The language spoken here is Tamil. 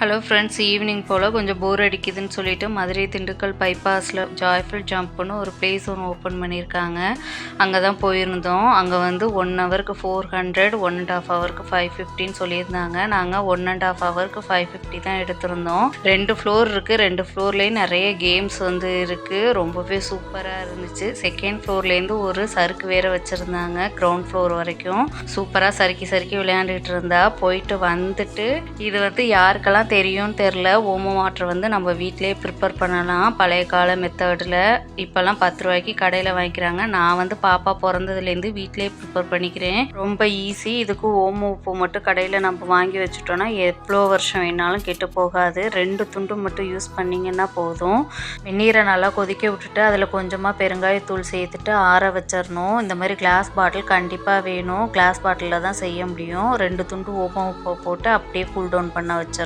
ஹலோ ஃப்ரெண்ட்ஸ், ஈவினிங் போல் கொஞ்சம் போர் அடிக்குதுன்னு சொல்லிட்டு மதுரை திண்டுக்கல் பைபாஸில் ஜாய்ஃபுல் ஜம்ப்னு ஒரு பிளேஸ் ஒன்று ஓப்பன் பண்ணியிருக்காங்க. அங்கே தான் போயிருந்தோம். அங்கே வந்து 1 ஹவருக்கு 400, 1.5 ஹவருக்கு 550ன்னு சொல்லியிருந்தாங்க. நாங்கள் 1.5 ஹவருக்கு 550 தான் எடுத்திருந்தோம். 2 ஃப்ளோர் இருக்குது. 2 ஃப்ளோர்லேயும் நிறைய கேம்ஸ் வந்து இருக்குது. ரொம்பவே சூப்பராக இருந்துச்சு. செகண்ட் ஃப்ளோர்லேருந்து ஒரு சறுக்கு வேறு வச்சுருந்தாங்க. கிரவுண்ட் ஃப்ளோர் வரைக்கும் சூப்பராக சறுக்கி சறுக்கி விளையாண்டுட்டு இருந்தா. போயிட்டு வந்துட்டு இது வந்து யாருக்கெல்லாம் தெரியும்னு தெரில, ஓமோ வாட்டர் வந்து நம்ம வீட்டிலேயே ப்ரிப்பேர் பண்ணலாம். பழைய கால மெத்தடில் இப்போல்லாம் 10 ரூபாய்க்கு கடையில் வாங்கிக்கிறாங்க. நான் வந்து பாப்பா பிறந்ததுலேருந்து வீட்டிலேயே ப்ரிப்பேர் பண்ணிக்கிறேன். ரொம்ப ஈஸி. இதுக்கு ஓமோ உப்பு மட்டும் கடையில் நம்ம வாங்கி வச்சுட்டோன்னா எவ்வளோ வருஷம் வேணாலும் கெட்டு போகாது. 2 துண்டு மட்டும் யூஸ் பண்ணிங்கன்னா போதும். வெந்நீரை நல்லா கொதிக்க விட்டுட்டு அதில் கொஞ்சமாக பெருங்காயத்தூள் சேர்த்துட்டு ஆற வச்சிடணும். இந்த மாதிரி கிளாஸ் பாட்டில் கண்டிப்பாக வேணும். கிளாஸ் பாட்டிலில் தான் செய்ய முடியும். 2 துண்டு ஓமோ உப்பை போட்டு அப்படியே கூல் டவுன் பண்ண வச்சிடணும்.